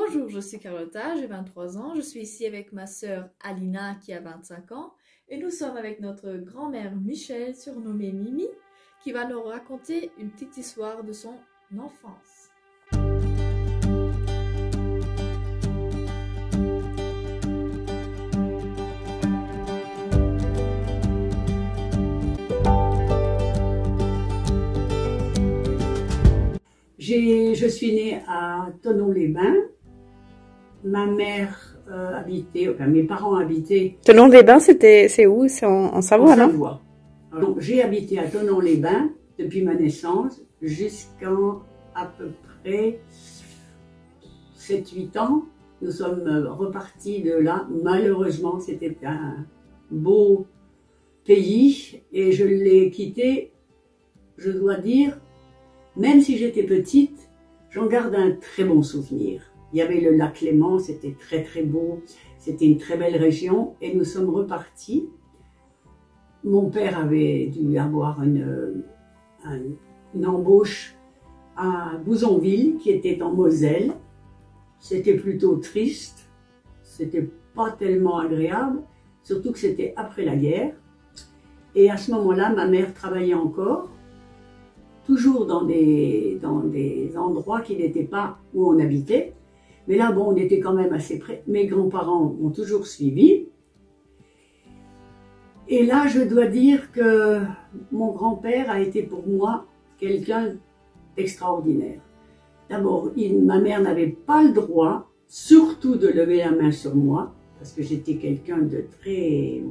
Bonjour, je suis Carlotta, j'ai 23 ans. Je suis ici avec ma sœur Alina qui a 25 ans. Et nous sommes avec notre grand-mère Michel, surnommée Mimi, qui va nous raconter une petite histoire de son enfance. Je suis née à Thonon-les-Bains. Ma mère mes parents habitaient... Thonon-les-Bains, c'est où? C'est en Savoie, non? Savoie. Donc j'ai habité à Thonon-les-Bains depuis ma naissance jusqu'à à peu près 7-8 ans. Nous sommes repartis de là. Malheureusement, c'était un beau pays et je l'ai quitté, je dois dire, même si j'étais petite, j'en garde un très bon souvenir. Il y avait le lac Léman, c'était très très beau, c'était une très belle région et nous sommes repartis. Mon père avait dû avoir une embauche à Bouzonville qui était en Moselle. C'était plutôt triste, c'était pas tellement agréable, surtout que c'était après la guerre. Et à ce moment-là, ma mère travaillait encore, toujours dans des endroits qui n'étaient pas où on habitait. Mais là, bon, on était quand même assez près. Mes grands-parents m'ont toujours suivi. Et là, je dois dire que mon grand-père a été pour moi quelqu'un d'extraordinaire. D'abord, ma mère n'avait pas le droit, surtout de lever la main sur moi, parce que j'étais quelqu'un de très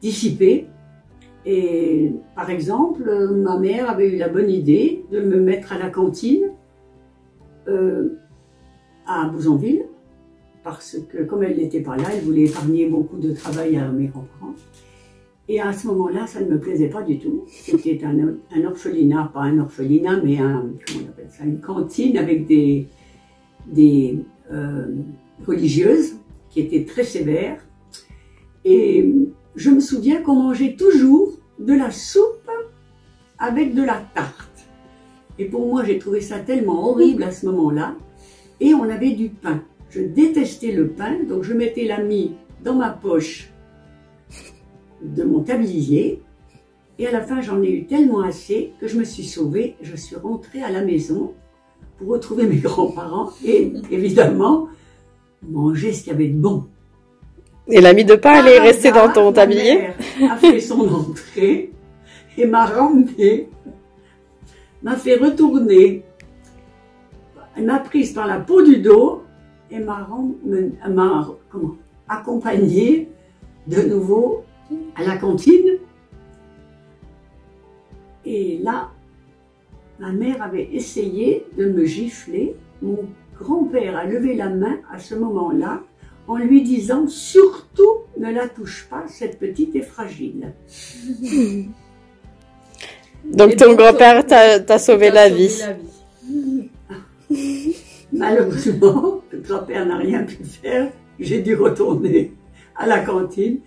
dissipé. Et par exemple, ma mère avait eu la bonne idée de me mettre à la cantine à Bouzonville, parce que comme elle n'était pas là, elle voulait épargner beaucoup de travail à mes grands-parents. Et à ce moment-là, ça ne me plaisait pas du tout. C'était un orphelinat, pas un orphelinat, mais comment on appelle ça, une cantine avec des religieuses qui étaient très sévères. Et je me souviens qu'on mangeait toujours de la soupe avec de la tarte. Et pour moi, j'ai trouvé ça tellement horrible à ce moment-là. Et on avait du pain. Je détestais le pain, donc je mettais la mie dans ma poche de mon tablier. Et à la fin, j'en ai eu tellement assez que je me suis sauvée. Je suis rentrée à la maison pour retrouver mes grands-parents et évidemment manger ce qu'il y avait de bon. Et la mie de pain, elle est restée dans ton tablier? Ma mère a fait son entrée et m'a ramené, m'a fait retourner. Elle m'a prise par la peau du dos et m'a accompagnée de nouveau à la cantine. Et là, ma mère avait essayé de me gifler. Mon grand-père a levé la main à ce moment-là en lui disant « Surtout, ne la touche pas, cette petite est fragile. » Donc ton grand-père t'a sauvé la vie. Malheureusement, le grand-père n'a rien pu faire. J'ai dû retourner à la cantine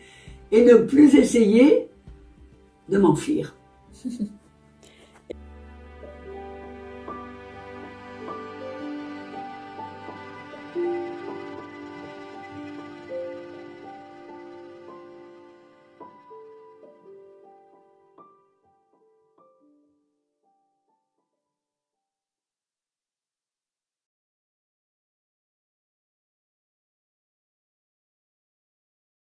et ne plus essayer de m'enfuir.